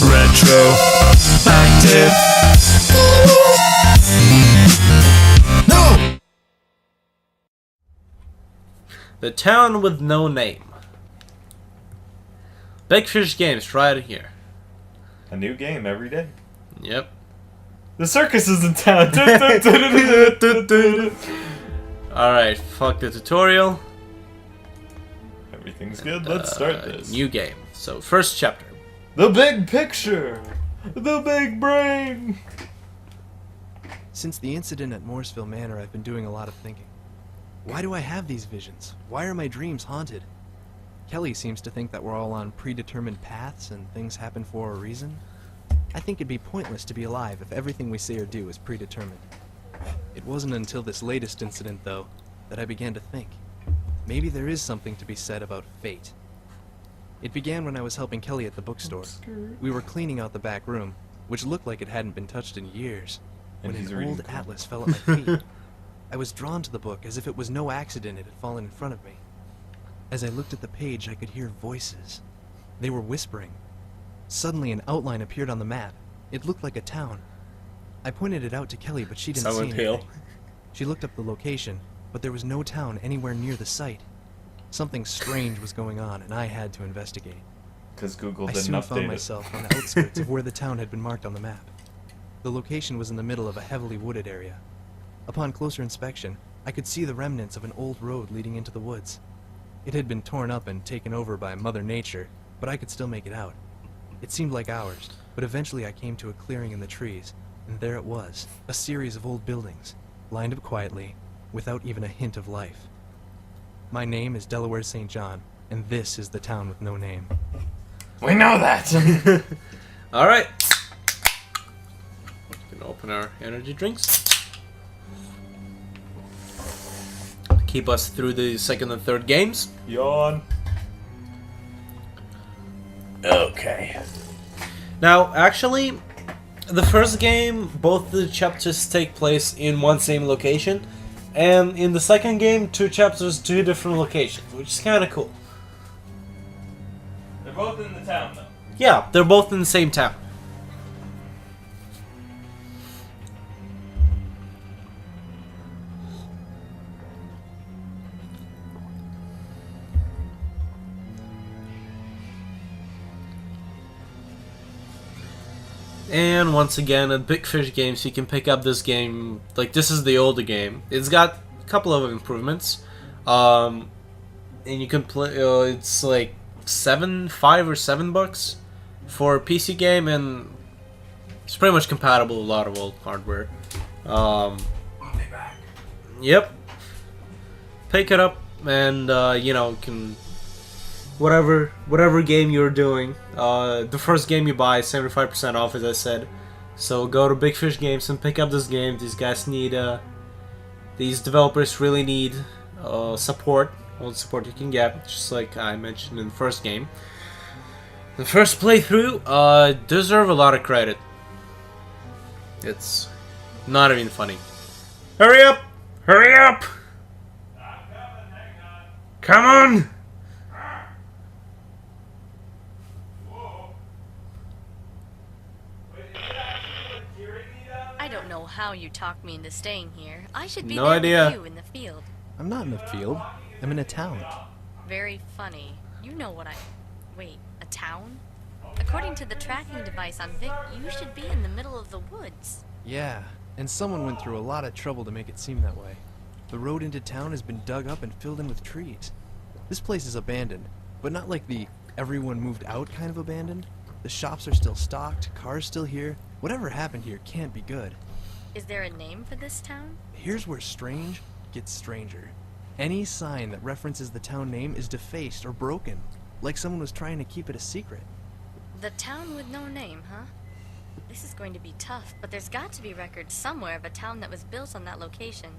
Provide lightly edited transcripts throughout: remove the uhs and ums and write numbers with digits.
Retroactive. No! The Town with No Name. Big Fish Games, right here. A new game every day. Yep. The circus is in town. Alright, fuck the tutorial. Everything's good. Let's start this. New game. So, first chapter. The big picture. The big brain. Since the incident at Morrisville Manor, I've been doing a lot of thinking. Why do I have these visions? Why are my dreams haunted? Kelly seems to think that we're all on predetermined paths and things happen for a reason. I think it'd be pointless to be alive if everything we say or do is predetermined. It wasn't until this latest incident, though, that I began to think. Maybe there is something to be said about fate. It began when I was helping Kelly at the bookstore. We were cleaning out the back room, which looked like it hadn't been touched in years, when an old atlas fell at my feet. I was drawn to the book as if it was no accident it had fallen in front of me. As I looked at the page, I could hear voices. They were whispering. Suddenly, an outline appeared on the map. It looked like a town. I pointed it out to Kelly, but she didn't see anything. She looked up the location, but there was no town anywhere near the site. Something strange was going on, and I had to investigate. Because Google I didn't soon update found it. myself on the outskirts of where the town had been marked on the map. The location was in the middle of a heavily wooded area. Upon closer inspection, I could see the remnants of an old road leading into the woods. It had been torn up and taken over by Mother Nature, but I could still make it out. It seemed like hours, but eventually I came to a clearing in the trees, and there it was, a series of old buildings, lined up quietly, without even a hint of life. My name is Delaware St John, and this is the Town with No Name. We know that! Alright. We can open our energy drinks. Keep us through the second and third games. Yawn. Okay. Now, actually, the first game, both the chapters take place in one same location, and in the second game, two chapters, two different locations, which is kind of cool. They're both in the town, though. Yeah, they're both in the same town. And once again, at Big Fish Games, you can pick up this game. Like, this is the older game. It's got a couple of improvements. And you can play, it's like $5 or $7 for a PC game, and it's pretty much compatible with a lot of old hardware. I'll be back. Yep. Pick it up, and you know, can whatever game you're doing. The first game you buy is 75% off, as I said. So go to Big Fish Games and pick up this game. These guys need, these developers really need support. All the support you can get, just like I mentioned in the first game. The first playthrough deserve a lot of credit. It's not even funny. Hurry up! Hurry up! Come on! I don't know how you talked me into staying here. I should be No there idea. with you in the field. I'm not in the field. I'm in a town. Very funny. You know what I... Wait, a town? According to the tracking device on Vic, you should be in the middle of the woods. Yeah, and someone went through a lot of trouble to make it seem that way. The road into town has been dug up and filled in with trees. This place is abandoned, but not like the everyone moved out kind of abandoned. The shops are still stocked, cars still here. Whatever happened here can't be good. Is there a name for this town? Here's where strange gets stranger. Any sign that references the town name is defaced or broken, like someone was trying to keep it a secret. The town with no name, huh? This is going to be tough, but there's got to be records somewhere of a town that was built on that location.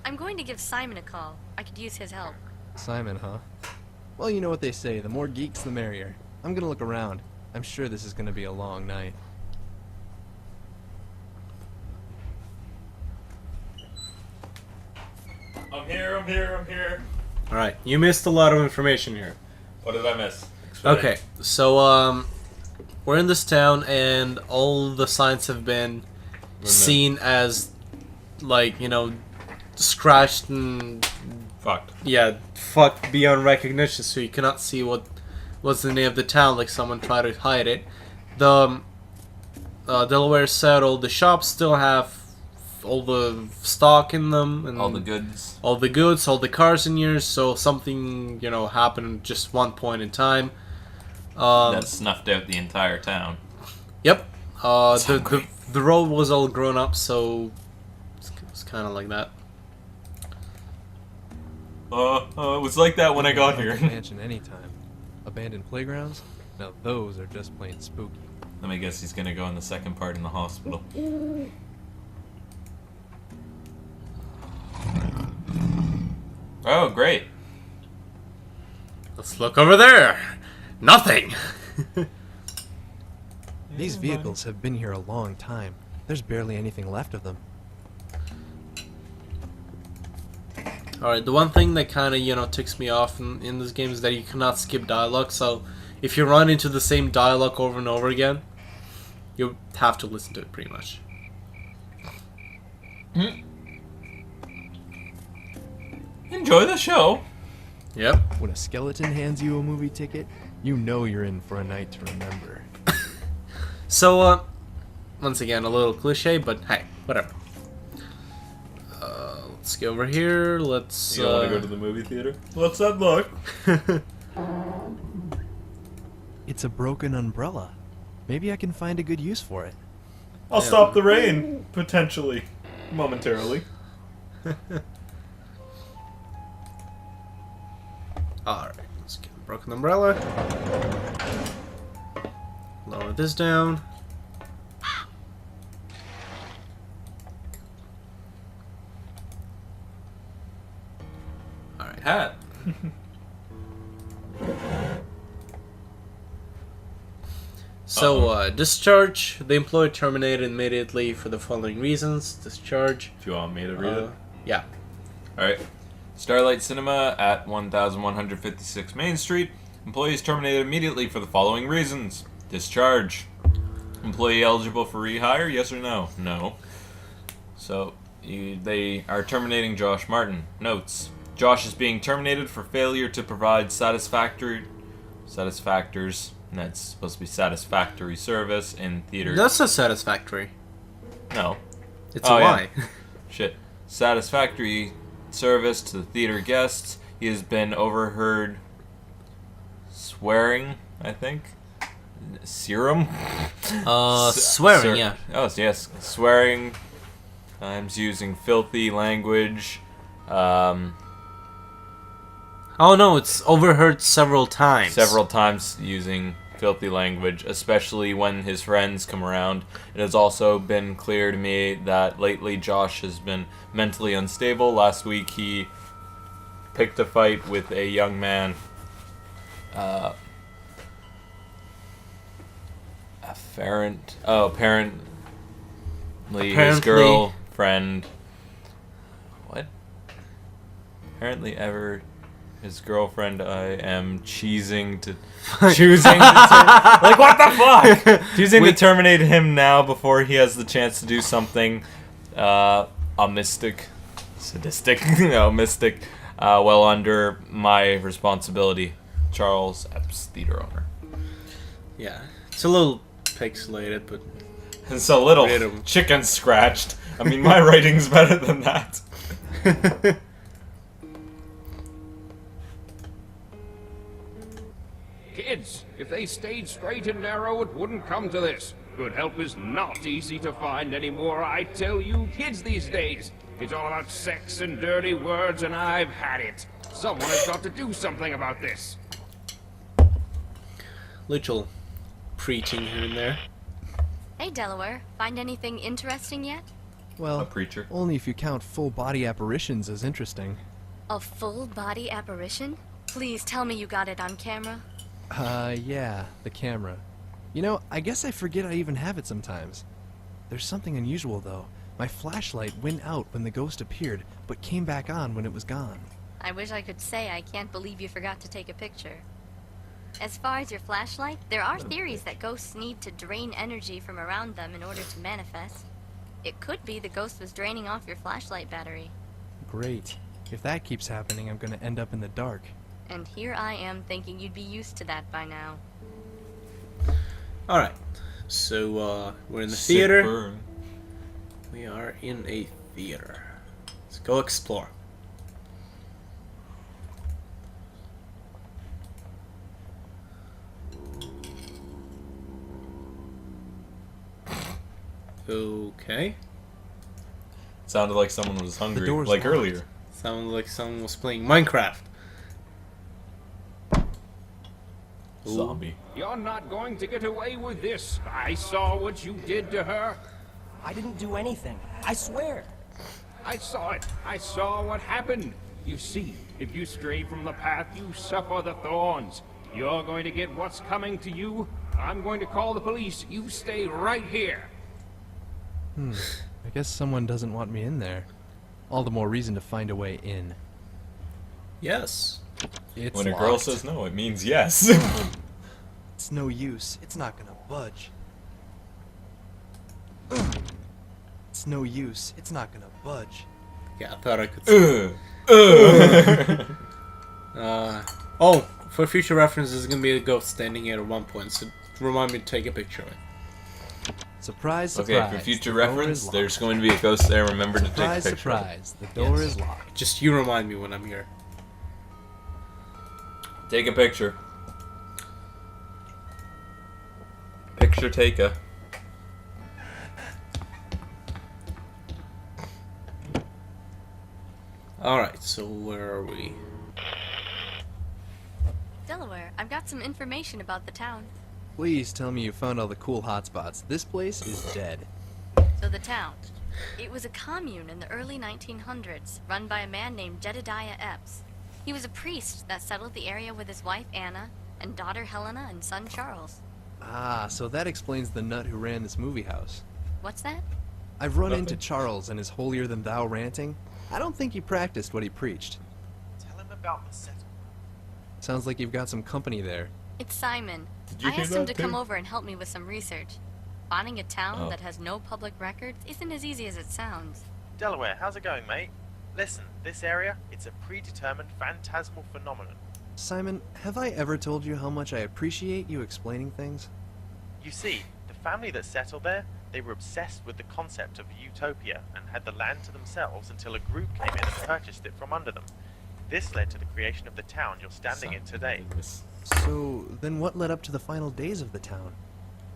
I'm going to give Simon a call. I could use his help. Simon, huh? Well, you know what they say, the more geeks the merrier. I'm gonna look around. I'm sure this is gonna be a long night. I'm here. Alright, you missed a lot of information here. What did I miss? Explain. Okay, so, we're in this town, and all the signs have been seen as, like, you know, scratched and Fucked. yeah, fucked beyond recognition. So you cannot see what's the name of the town. Like someone tried to hide it. The Delaware said all the shops still have all the stock in them and All the goods. all the goods, all the cars in here. So something, you know, happened at just one point in time. That snuffed out the entire town. Yep. The road was all grown up, so it's kind of like that. It was like that when I got here. Mansion anytime. Abandoned playgrounds? Now those are just plain spooky. Let me guess, he's gonna go in the second part in the hospital. Oh, great. Let's look over there. Nothing. These vehicles have been here a long time. There's barely anything left of them. Alright, the one thing that kind of, you know, ticks me off in this game is that you cannot skip dialogue, so if you run into the same dialogue over and over again, you have to listen to it pretty much. Enjoy the show. Yep. When a skeleton hands you a movie ticket, you know you're in for a night to remember. So, once again, a little cliche, but hey, whatever. Let's go over here. Let's. You don't want to go to the movie theater? Let's unlock. It's a broken umbrella. Maybe I can find a good use for it. I'll stop the rain, potentially. Momentarily. Alright, let's get the broken umbrella. Lower this down. Alright. Hat. So, discharge. The employee terminated immediately for the following reasons. Discharge. Do you want me to read it? Yeah. Alright. Starlight Cinema at 1156 Main Street. Employees terminated immediately for the following reasons. Discharge. Employee eligible for rehire? Yes or no? No. So, they are terminating Josh Martin. Notes. Josh is being terminated for failure to provide satisfactory and that's supposed to be satisfactory service in theater. That's not satisfactory. No. It's Oh, a yeah. lie. Shit. Satisfactory service to the theater guests. He has been overheard swearing, I think. Serum? Swearing, yeah. Oh, yes. Swearing. Times using filthy language. Oh no, it's overheard several times. Several times using filthy language, especially when his friends come around. It has also been clear to me that lately Josh has been mentally unstable. Last week he picked a fight with a young man. Apparently his girlfriend. What? Apparently his girlfriend, I am choosing to like, what the fuck? Choosing to terminate him now before he has the chance to do something sadistic, well under my responsibility. Charles Epps, theater owner. Yeah, it's a little pixelated, but It's a little Random. chicken scratched. I mean, my writing's better than that. Kids, if they stayed straight and narrow, it wouldn't come to this. Good help is not easy to find anymore, I tell you kids these days. It's all about sex and dirty words, and I've had it. Someone has got to do something about this. little preaching here and there. Hey, Delaware. Find anything interesting yet? Well, A preacher. only if you count full body apparitions as interesting. A full body apparition? Please tell me you got it on camera. Yeah, the camera. You know, I guess I forget I even have it sometimes. There's something unusual, though. My flashlight went out when the ghost appeared, but came back on when it was gone. I wish I could say I can't believe you forgot to take a picture. As far as your flashlight, there are theories that ghosts need to drain energy from around them in order to manifest. It could be the ghost was draining off your flashlight battery. Great. If that keeps happening, I'm gonna end up in the dark. And here I am thinking you'd be used to that by now. Alright. So, we're in the Sick theater. burn. We are in a theater. Let's go explore. Okay. Sounded like someone was hungry, door's like locked. earlier. Sounds like someone was playing Minecraft. Zombie. You're not going to get away with this. I saw what you did to her. I didn't do anything. I swear. I saw it. I saw what happened. You see, if you stray from the path, you suffer the thorns. You're going to get what's coming to you. I'm going to call the police. You stay right here. I guess someone doesn't want me in there. All the more reason to find a way in. Yes. It's When a girl locked. says no, it means yes. It's no use. It's not gonna budge. It's no use. It's not gonna budge. Yeah, I thought I could see. Oh, for future reference, there's gonna be a ghost standing here at one point, so remind me to take a picture of it. Surprise, surprise. Okay, for future the door reference, is locked. there's going to be a ghost there. Remember to take a Surprise, picture. surprise. The door Yes. is locked. Just you remind me when I'm here. Take a picture. Picture taker. Alright, so where are we? Delaware, I've got some information about the town. Please tell me you found all the cool hotspots. This place is dead. So the town. It was a commune in the early 1900s, run by a man named Jedediah Epps. He was a priest that settled the area with his wife Anna, and daughter Helena and son Charles. Ah, so that explains the nut who ran this movie house. What's that? I've run Nothing. into Charles and his holier-than-thou ranting. I don't think he practiced what he preached. Tell him about the settlement. Sounds like you've got some company there. It's Simon. Did you I hear asked him that to come too? over and help me with some research. Finding a town Oh. that has no public records isn't as easy as it sounds. Delaware, how's it going, mate? Listen, this area, it's a predetermined phantasmal phenomenon. Simon, have I ever told you how much I appreciate you explaining things? You see, the family that settled there, they were obsessed with the concept of utopia and had the land to themselves until a group came in and purchased it from under them. This led to the creation of the town you're standing in today. So, then what led up to the final days of the town?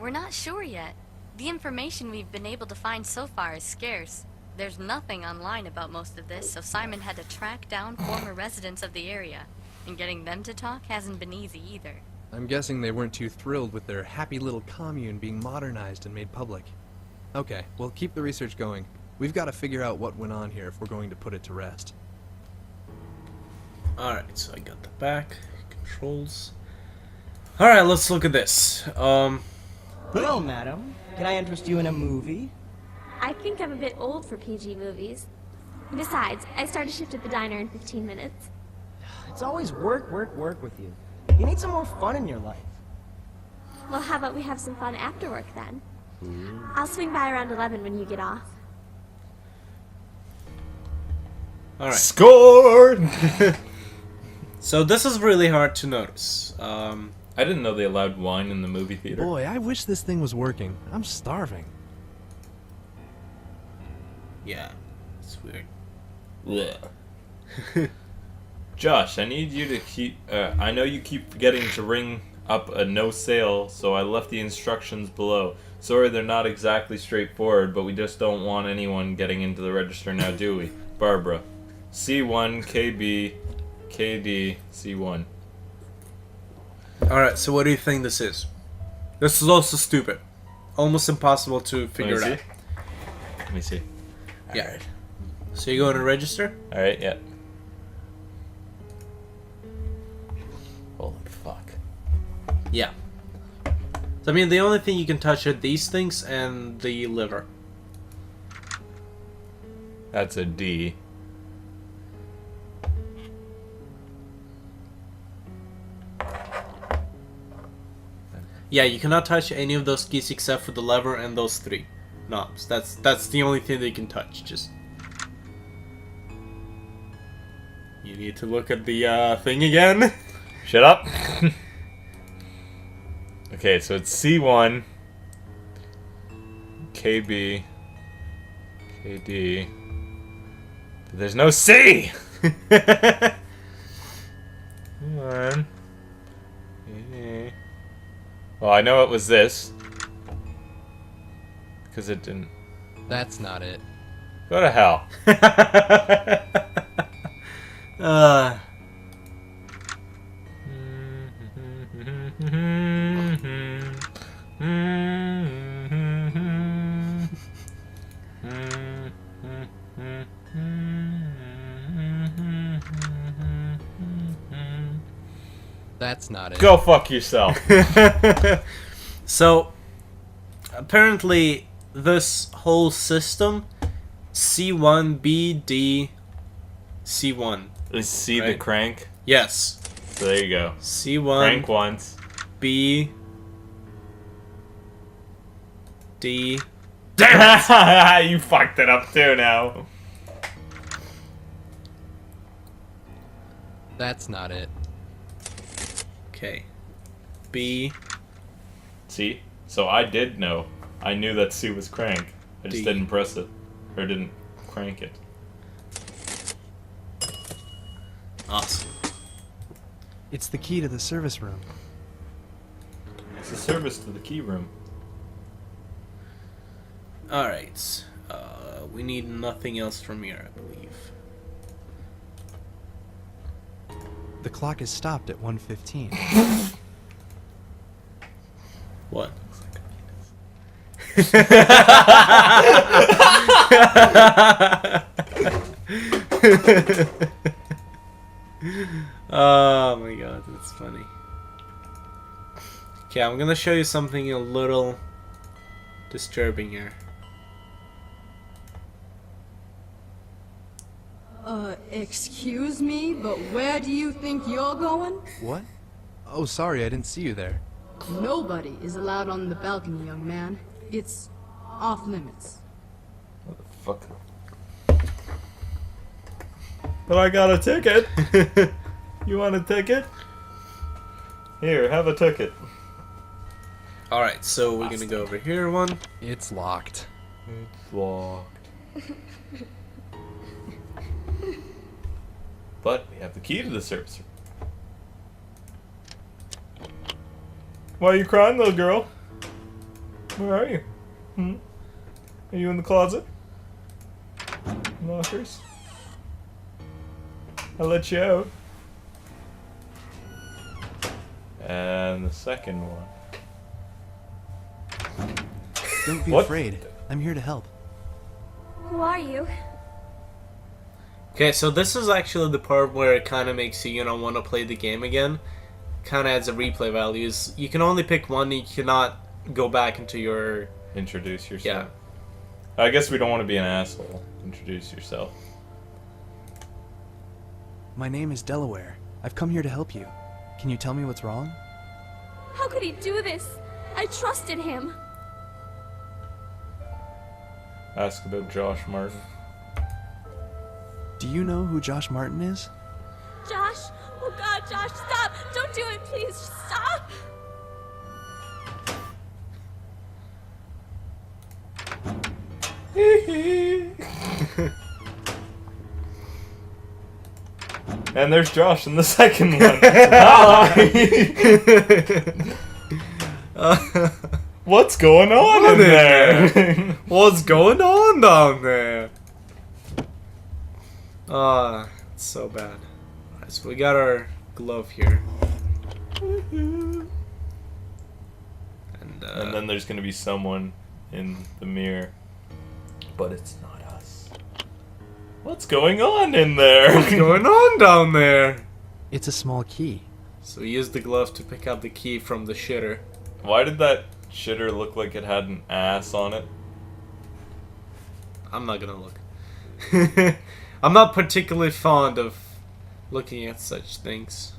We're not sure yet. The information we've been able to find so far is scarce. There's nothing online about most of this, so Simon had to track down former residents of the area. And getting them to talk hasn't been easy either. I'm guessing they weren't too thrilled with their happy little commune being modernized and made public. Okay, well, keep the research going. We've got to figure out what went on here if we're going to put it to rest. Alright, so I got the back controls. Alright, let's look at this. Well, madam, can I interest you in a movie? I think I'm a bit old for PG movies. Besides, I start a shift at the diner in 15 minutes. It's always work, work, work with you. You need some more fun in your life. Well, how about we have some fun after work then? I'll swing by around 11 when you get off. Alright, Scored! so this is really hard to notice. I didn't know they allowed wine in the movie theater. Boy, I wish this thing was working. I'm starving. Yeah, it's weird. Blech. Josh, I need you to keep. I know you keep forgetting to ring up a no sale, so I left the instructions below. Sorry, they're not exactly straightforward, but we just don't want anyone getting into the register now, do we? Barbara. C1, KB, KD, C1. Alright, so what do you think this is? This is also stupid. Almost impossible to figure it out. Let me see. Yeah. Alright. So you go to register? Alright, yeah. Holy fuck. Yeah. So, I mean, the only thing you can touch are these things and the liver. That's a D. Yeah, you cannot touch any of those keys except for the lever and those 3 knobs. That's the only thing that you can touch. Just you need to look at the thing again. Shut up. Okay, so it's C1, KB, KD. But there's no C! Come on. Well, I know it was this. Because it didn't. That's not it. Go to hell. That's not it. Go fuck yourself. So, apparently, this whole system, C1, B, D, C1. Is C the Right. crank? Yes. So there you go. C1, Crank once. B, D. Damn it! You fucked it up too now. That's not it. Okay. B, See? So I did know. I knew that C was crank. I just D. didn't press it. Or didn't crank it. awesome. It's the key to the service room. It's the service to the key room. Alright. We need nothing else from here, I believe. The clock is stopped at 1:15. What? Oh my god, that's funny. Okay, I'm gonna show you something a little disturbing here. Excuse me, but where do you think you're going? What? Oh, sorry, I didn't see you there. Nobody is allowed on the balcony, young man. It's off limits. What the fuck? But I got a ticket. You want a ticket? Here, have a ticket. Alright, so we're gonna go over here one. It's locked. It's locked. But we have the key to the service room. Why are you crying, little girl? Where are you? Are you in the closet? Lockers? I'll let you out. And the second one. Don't be What? afraid. I'm here to help. Who are you? Okay, so this is actually the part where it kind of makes you, want to play the game again. Kind of adds a replay values. You can only pick one, you cannot go back into your... Introduce yourself. Yeah. I guess we don't want to be an asshole. Introduce yourself. My name is Delaware. I've come here to help you. Can you tell me what's wrong? How could he do this? I trusted him. Ask about Josh Martin. Do you know who Josh Martin is? Josh! Oh god, Josh, stop! Don't do it, please! Stop! And there's Josh in the second one. Hi! What's going on in there? What's going on down there? It's so bad. Alright, so we got our glove here. And then there's gonna be someone in the mirror. But it's not us. What's going on in there? what's going on down there? It's a small key. So we use the glove to pick up the key from the shitter. Why did that shitter look like it had an ass on it? I'm not gonna look. I'm not particularly fond of looking at such things.